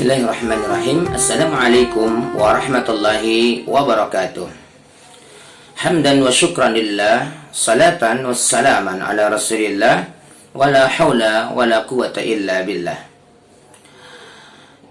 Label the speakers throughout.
Speaker 1: Bismillahirrahmanirrahim. Assalamualaikum warahmatullahi wabarakatuh. Hamdan wa syukran lillah, salatan wa salaman ala rasulillah, wa la hawla wa la quwata illa billah.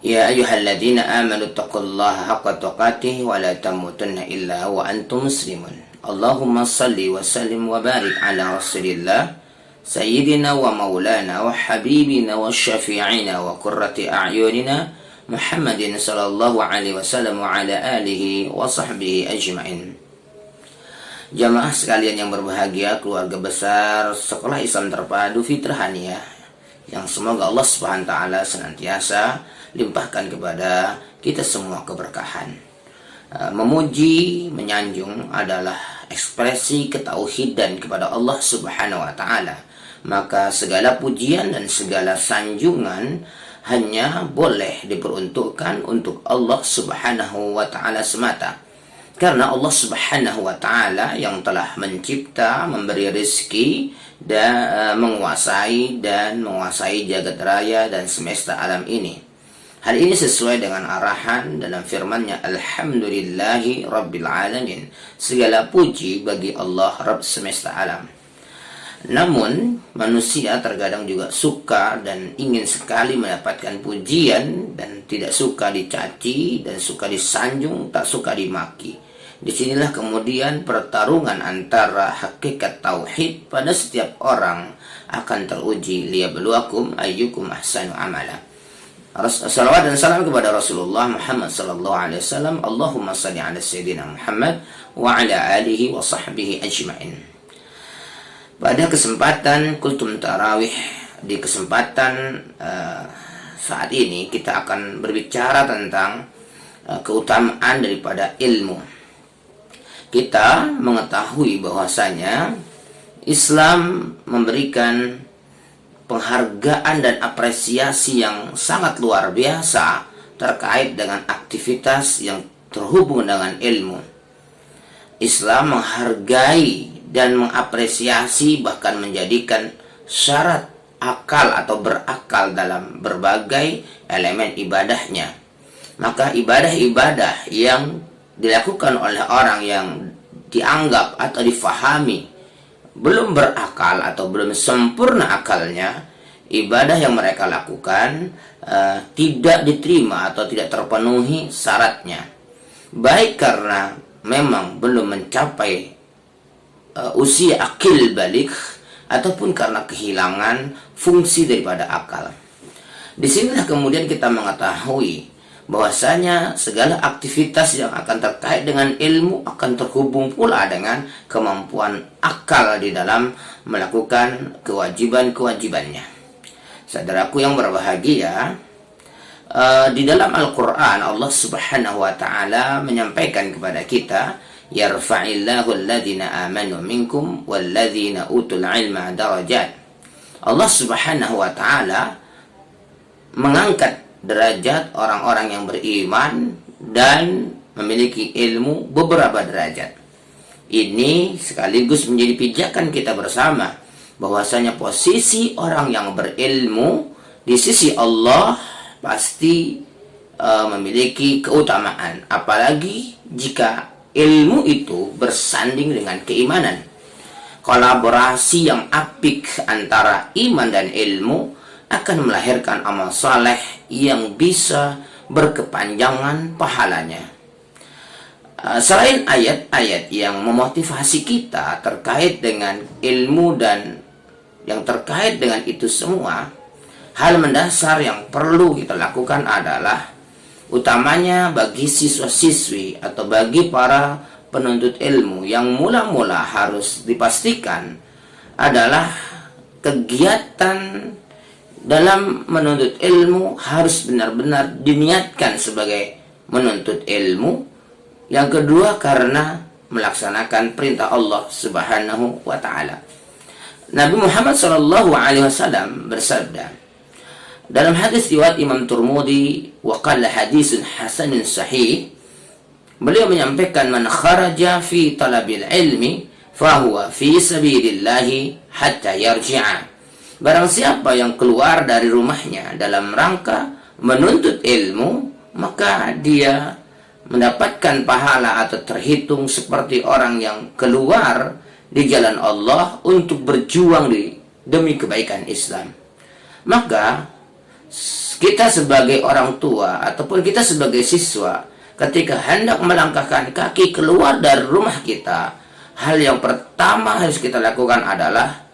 Speaker 1: Ya ayyuhalladzina amanu taqullaha haqqa tuqatih wa la tamutunna illa wa antum muslimun. Allahumma salli wa sallim wa barik ala rasulillah Sayyidina wa maulana wa habibina wa syafi'ina wa qurrati a'yunina Muhammadin sallallahu alaihi wasallam wa ala alihi wa sahbihi ajma'in. Jamaah sekalian yang berbahagia, keluarga besar Sekolah Islam Terpadu Fitrah Haniyah, yang semoga Allah Subhanahu wa taala senantiasa limpahkan kepada kita semua keberkahan. Memuji, menyanjung adalah ekspresi ketauhidan kepada Allah Subhanahu wa taala. Maka segala pujian dan segala sanjungan hanya boleh diperuntukkan untuk Allah Subhanahu wa taala semata. Karena Allah Subhanahu wa taala yang telah mencipta, memberi rezeki dan menguasai jagat raya dan semesta alam ini. Hal ini sesuai dengan arahan dalam firman-Nya, Alhamdulillahi Rabbil Alamin. Segala puji bagi Allah Rabb semesta alam. Namun manusia terkadang juga suka dan ingin sekali mendapatkan pujian dan tidak suka dicaci dan suka disanjung, tak suka dimaki. Disinilah kemudian pertarungan antara hakikat tauhid pada setiap orang akan teruji. Liyabluwakum ayyukum ahsanu amala. Salawat dan salam kepada Rasulullah Muhammad sallallahu alaihi wasallam. Allahumma shalli ala sayyidina Muhammad wa ala alihi wa sahbihi ajma'in. Pada kesempatan Kultum Tarawih, di kesempatan saat ini kita akan berbicara tentang keutamaan daripada ilmu. Kita mengetahui bahwasanya Islam memberikan penghargaan dan apresiasi yang sangat luar biasa terkait dengan aktivitas yang terhubung dengan ilmu. Islam menghargai dan mengapresiasi, bahkan menjadikan syarat akal atau berakal dalam berbagai elemen ibadahnya. Maka ibadah-ibadah yang dilakukan oleh orang yang dianggap atau difahami belum berakal atau belum sempurna akalnya, ibadah yang mereka lakukan tidak diterima atau tidak terpenuhi syaratnya. Baik karena memang belum mencapai usia akil balik ataupun karena kehilangan fungsi daripada akal. Disinilah kemudian kita mengetahui bahwasanya segala aktivitas yang akan terkait dengan ilmu akan terhubung pula dengan kemampuan akal di dalam melakukan kewajiban-kewajibannya. Saudaraku yang berbahagia, di dalam Al-Quran Allah Subhanahu wa taala menyampaikan kepada kita, yarfa'illahu alladhina amanu minkum walladhina utul ilma darajat. Allah Subhanahu wa taala mengangkat derajat orang-orang yang beriman dan memiliki ilmu beberapa derajat. Ini sekaligus menjadi pijakan kita bersama bahwasanya posisi orang yang berilmu di sisi Allah pasti memiliki keutamaan, apalagi jika ilmu itu bersanding dengan keimanan. Kolaborasi yang apik antara iman dan ilmu akan melahirkan amal saleh yang bisa berkepanjangan pahalanya. Selain ayat-ayat yang memotivasi kita terkait dengan ilmu dan yang terkait dengan itu semua, hal mendasar yang perlu kita lakukan adalah utamanya bagi siswa-siswi atau bagi para penuntut ilmu yang mula-mula harus dipastikan adalah kegiatan dalam menuntut ilmu harus benar-benar diniatkan sebagai menuntut ilmu. Yang kedua, karena melaksanakan perintah Allah Subhanahu wa taala. Nabi Muhammad sallallahu alaihi wasallam bersabda dalam hadis riwayat Imam Tirmidzi, wa qala hadisun hasanun sahih, beliau menyampaikan, man kharaja fi talabil ilmi fahuwa fi sabilillahi hatta yarji'a. Barang siapa yang keluar dari rumahnya dalam rangka menuntut ilmu, maka dia mendapatkan pahala atau terhitung seperti orang yang keluar di jalan Allah untuk berjuang demi kebaikan Islam. Maka kita sebagai orang tua ataupun kita sebagai siswa, ketika hendak melangkahkan kaki keluar dari rumah kita, hal yang pertama harus kita lakukan adalah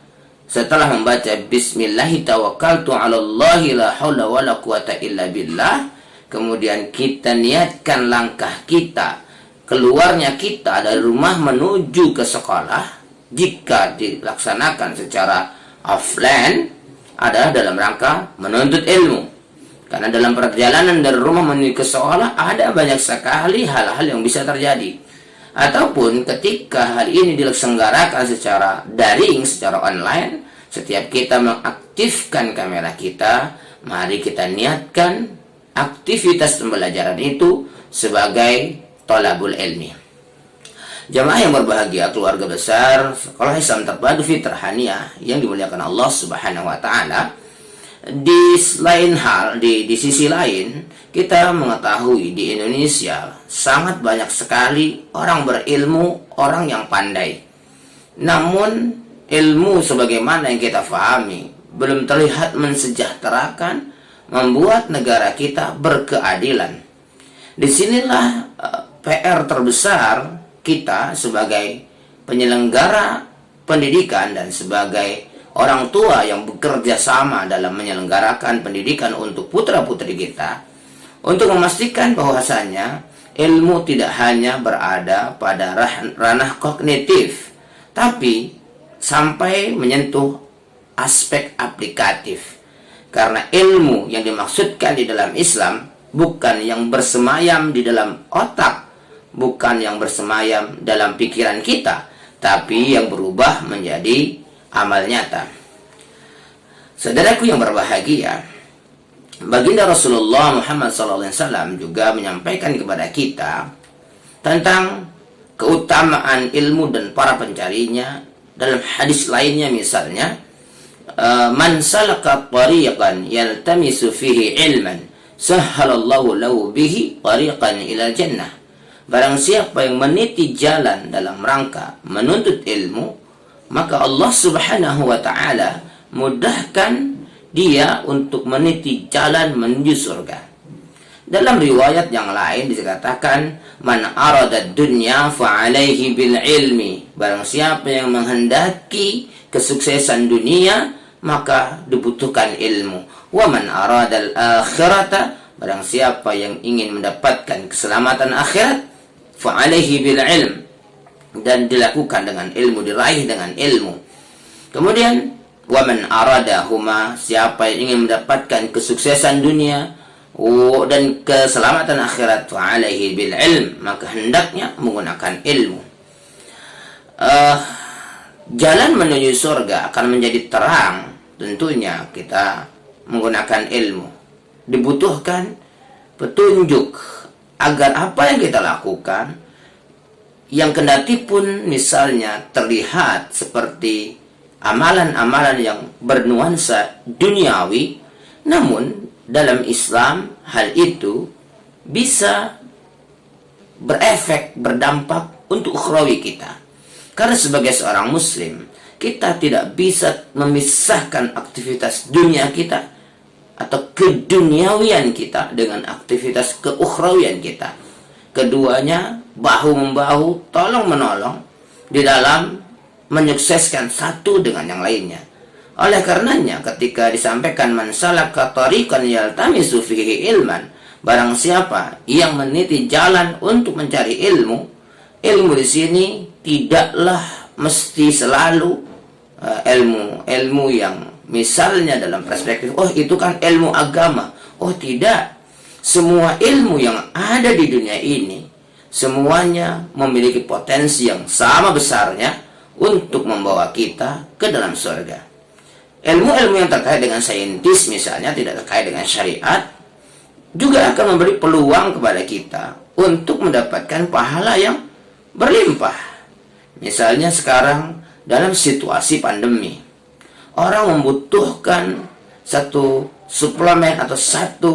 Speaker 1: setelah membaca Bismillahi tawakkaltu 'alallahi la haula wala quwata illa billah, kemudian kita niatkan langkah kita, keluarnya kita dari rumah menuju ke sekolah, jika dilaksanakan secara offline adalah dalam rangka menuntut ilmu. Karena dalam perjalanan dari rumah menuju ke sekolah ada banyak sekali hal-hal yang bisa terjadi. Ataupun ketika hal ini diselenggarakan secara daring, secara online, setiap kita mengaktifkan kamera kita, mari kita niatkan aktivitas pembelajaran itu sebagai thalabul ilmi. Jamaah yang berbahagia, keluarga besar Sekolah Islam Terpadu Fitrah Haniyah yang dimuliakan Allah Subhanahu wa taala. Di sisi lain, kita mengetahui di Indonesia sangat banyak sekali orang berilmu, orang yang pandai. Namun ilmu sebagaimana yang kita fahami belum terlihat mensejahterakan, membuat negara kita berkeadilan. Disinilah PR terbesar kita sebagai penyelenggara pendidikan dan sebagai orang tua yang bekerja sama dalam menyelenggarakan pendidikan untuk putra-putri kita, untuk memastikan bahwasannya ilmu tidak hanya berada pada ranah kognitif, tapi sampai menyentuh aspek aplikatif. Karena ilmu yang dimaksudkan di dalam Islam bukan yang bersemayam di dalam otak, bukan yang bersemayam dalam pikiran kita, tapi yang berubah menjadi amal nyata. Saudaraku yang berbahagia, baginda Rasulullah Muhammad SAW juga menyampaikan kepada kita tentang keutamaan ilmu dan para pencarinya. Dalam hadis lainnya misalnya, man salaka tariqan yaltamisu fihi ilman sahhalallahu lahu bihi tariqan ila jannah. Barang siapa yang meniti jalan dalam rangka menuntut ilmu, maka Allah Subhanahu wa ta'ala mudahkan dia untuk meniti jalan menuju surga. Dalam riwayat yang lain dikatakan, man arada dunya fa'alaihi bil ilmi. Barang siapa yang menghendaki kesuksesan dunia, maka dibutuhkan ilmu. Wa man arada al akhirata. Barang siapa yang ingin mendapatkan keselamatan akhirat, fa'alaihi bil ilm. Dan dilakukan dengan ilmu, diraih dengan ilmu. Kemudian waman aradahuma, siapa yang ingin mendapatkan kesuksesan dunia dan keselamatan akhirat, fa'alaihi bil ilm, maka hendaknya menggunakan ilmu. Jalan menuju surga akan menjadi terang tentunya kita menggunakan ilmu. Dibutuhkan petunjuk agar apa yang kita lakukan, yang kendati pun misalnya terlihat seperti amalan-amalan yang bernuansa duniawi, namun dalam Islam hal itu bisa berefek, berdampak untuk ukhrawi kita. Karena sebagai seorang muslim, kita tidak bisa memisahkan aktivitas dunia kita atau keduniawian kita dengan aktivitas keukhrawian kita. Keduanya bahu-membahu, tolong-menolong di dalam menyukseskan satu dengan yang lainnya. Oleh karenanya ketika disampaikan man salaka tariqan yaltamisu fihi ilman, barang siapa yang meniti jalan untuk mencari ilmu, ilmu di sini tidaklah mesti selalu ilmu yang misalnya dalam perspektif, oh itu kan ilmu agama. Oh tidak. Semua ilmu yang ada di dunia ini, semuanya memiliki potensi yang sama besarnya untuk membawa kita ke dalam surga. Ilmu-ilmu yang terkait dengan saintis misalnya, tidak terkait dengan syariat, juga akan memberi peluang kepada kita untuk mendapatkan pahala yang berlimpah. Misalnya sekarang dalam situasi pandemi, orang membutuhkan satu suplemen atau satu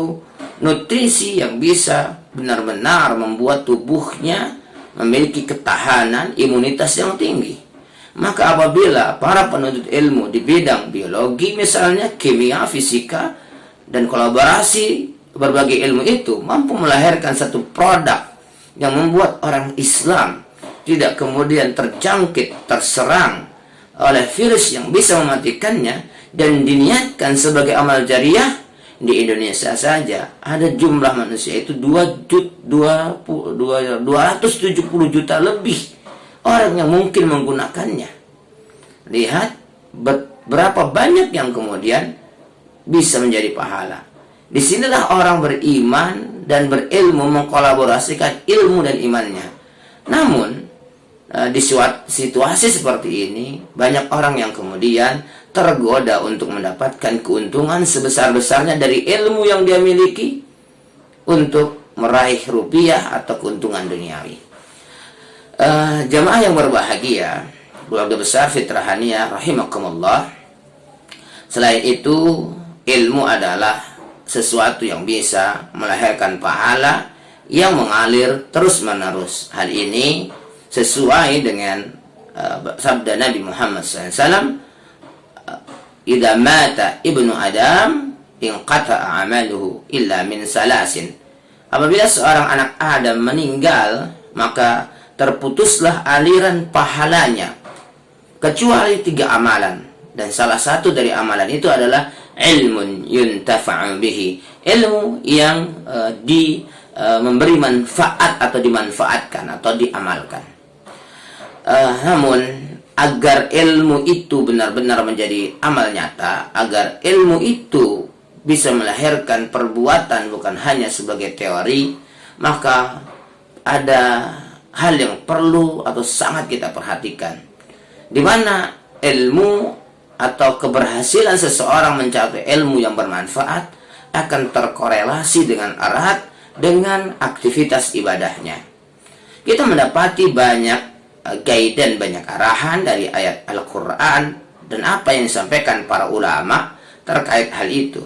Speaker 1: nutrisi yang bisa benar-benar membuat tubuhnya memiliki ketahanan imunitas yang tinggi. Maka apabila para penuntut ilmu di bidang biologi misalnya, kimia, fisika, dan kolaborasi berbagai ilmu itu mampu melahirkan satu produk yang membuat orang Islam tidak kemudian terjangkit, terserang oleh virus yang bisa mematikannya, dan diniatkan sebagai amal jariah, di Indonesia saja ada jumlah manusia itu 270 juta lebih orang yang mungkin menggunakannya. Lihat berapa banyak yang kemudian bisa menjadi pahala. Disinilah orang beriman dan berilmu mengkolaborasikan ilmu dan imannya. Namun di situasi seperti ini, banyak orang yang kemudian tergoda untuk mendapatkan keuntungan sebesar-besarnya dari ilmu yang dia miliki untuk meraih rupiah atau keuntungan duniawi. Jamaah yang berbahagia, keluarga besar Fitrahaniyah rahimakumullah, selain itu ilmu adalah sesuatu yang bisa melahirkan pahala yang mengalir terus-menerus. Hal ini sesuai dengan sabda Nabi Muhammad SAW, "Idza mata ibnu Adam inqata'a 'amaluhu illa min salasin." Apabila seorang anak Adam meninggal, maka terputuslah aliran pahalanya kecuali 3 amalan, dan salah satu dari amalan itu adalah ilmun yuntafa'u bihi, ilmu yang memberi manfaat atau dimanfaatkan atau diamalkan. Namun agar ilmu itu benar-benar menjadi amal nyata, agar ilmu itu bisa melahirkan perbuatan bukan hanya sebagai teori, maka ada hal yang perlu atau sangat kita perhatikan, di mana ilmu atau keberhasilan seseorang mencapai ilmu yang bermanfaat akan terkorelasi dengan erat dengan aktivitas ibadahnya. Kita mendapati banyak guidance, banyak arahan dari ayat Al-Quran dan apa yang disampaikan para ulama terkait hal itu.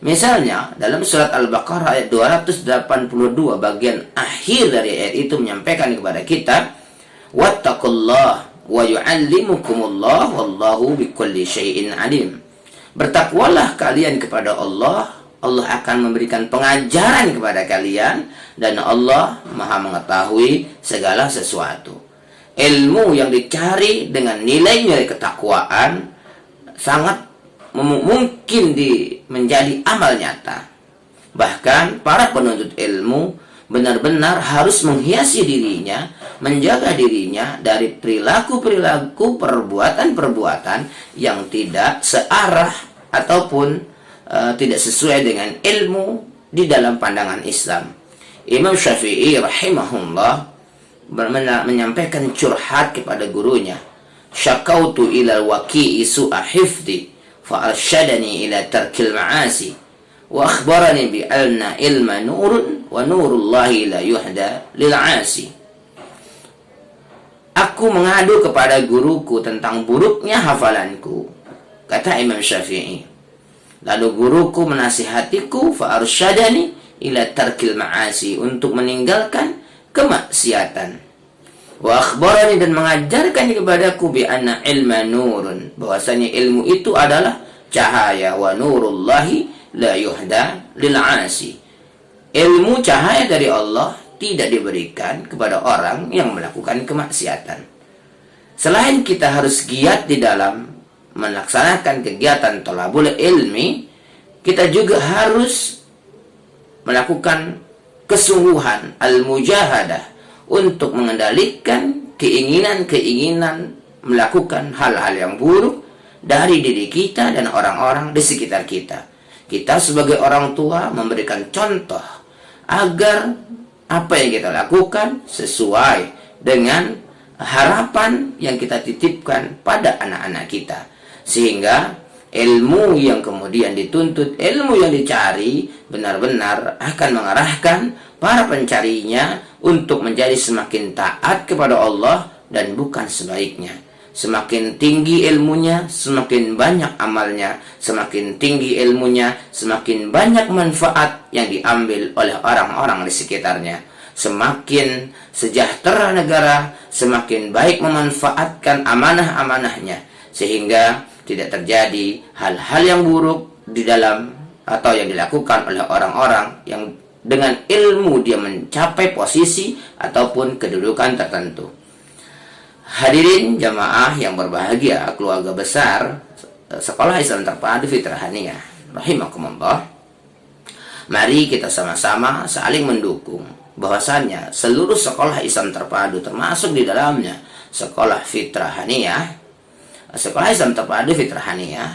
Speaker 1: Misalnya dalam surat Al-Baqarah ayat 282 bagian akhir dari ayat itu menyampaikan kepada kita, wattaqullah wa yu'allimukumullah wallahu bikulli syai'in alim. Bertakwalah kalian kepada Allah, Allah akan memberikan pengajaran kepada kalian, dan Allah Maha mengetahui segala sesuatu. Ilmu yang dicari dengan nilai-nilai ketakwaan sangat mungkin menjadi amal nyata. Bahkan para penuntut ilmu benar-benar harus menghiasi dirinya, menjaga dirinya dari perilaku-perilaku, perbuatan-perbuatan yang tidak searah ataupun tidak sesuai dengan ilmu di dalam pandangan Islam. Imam Syafi'i rahimahullah menyampaikan curhat kepada gurunya, syakautu ilal waqi'i su'a hifdi fa arsyadani ila tarkil ma'asi wa akhbarani bi anna ilma nurun wa nurullahi la yuhda lil 'asi. Aku mengadu kepada guruku tentang buruknya hafalanku, kata Imam Syafi'i. Lalu guruku menasihatiku fa arsyadani ila tarkil ma'asi, untuk meninggalkan kemaksiatan. Wa akhbarani, dan mengajarkan kepadaku bi anna ilma nurun, bahwasanya ilmu itu adalah cahaya, wa nurullahi la yuhda lil 'asi. Ilmu cahaya dari Allah tidak diberikan kepada orang yang melakukan kemaksiatan. Selain kita harus giat di dalam melaksanakan kegiatan thalabul ilmi, kita juga harus melakukan kesungguhan al-mujahadah untuk mengendalikan keinginan-keinginan melakukan hal-hal yang buruk dari diri kita dan orang-orang di sekitar kita. Kita sebagai orang tua memberikan contoh agar apa yang kita lakukan sesuai dengan harapan yang kita titipkan pada anak-anak kita, sehingga ilmu yang kemudian dituntut, ilmu yang dicari benar-benar akan mengarahkan para pencarinya untuk menjadi semakin taat kepada Allah dan bukan sebaliknya. Semakin tinggi ilmunya, semakin banyak amalnya. Semakin tinggi ilmunya, semakin banyak manfaat yang diambil oleh orang-orang di sekitarnya. Semakin sejahtera negara, semakin baik memanfaatkan amanah-amanahnya, sehingga tidak terjadi hal-hal yang buruk di dalam atau yang dilakukan oleh orang-orang yang dengan ilmu dia mencapai posisi ataupun kedudukan tertentu. Hadirin jamaah yang berbahagia, keluarga besar Sekolah Islam Terpadu Fitrah Haniyah rahimakumullah. Mari kita sama-sama saling mendukung bahwasannya seluruh sekolah Islam terpadu, termasuk di dalamnya Sekolah Fitrah Haniyah, Sekolah Islam Terpadu Fitrah Haniyah,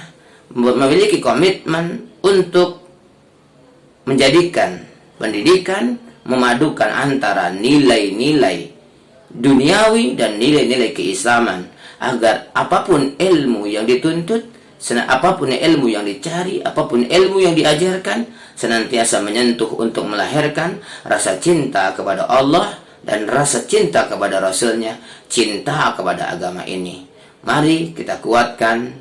Speaker 1: memiliki komitmen untuk menjadikan pendidikan memadukan antara nilai-nilai duniawi dan nilai-nilai keislaman, agar apapun ilmu yang dituntut, apapun ilmu yang dicari, apapun ilmu yang diajarkan, senantiasa menyentuh untuk melahirkan rasa cinta kepada Allah dan rasa cinta kepada Rasulnya, cinta kepada agama ini. Mari kita kuatkan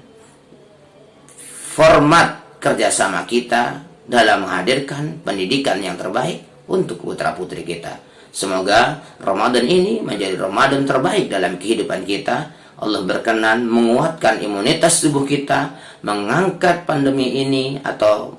Speaker 1: format kerjasama kita dalam menghadirkan pendidikan yang terbaik untuk putra-putri kita. Semoga Ramadan ini menjadi Ramadan terbaik dalam kehidupan kita. Allah berkenan menguatkan imunitas tubuh kita, mengangkat pandemi ini atau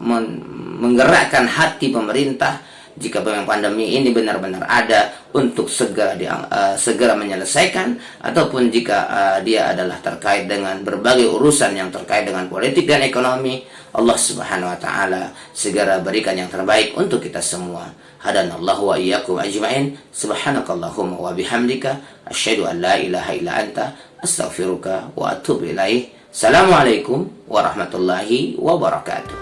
Speaker 1: menggerakkan hati pemerintah jika memang pandemi ini benar-benar ada untuk segera menyelesaikan, ataupun jika dia adalah terkait dengan berbagai urusan yang terkait dengan politik dan ekonomi. Allah Subhanahu wa taala segera berikan yang terbaik untuk kita semua. Hadanallahu wa iyyakum ajma'in. Subhanakallahumma wa bihamdika asyhadu an la ilaha illa anta astaghfiruka wa atubu ilaih. Assalamualaikum warahmatullahi wabarakatuh.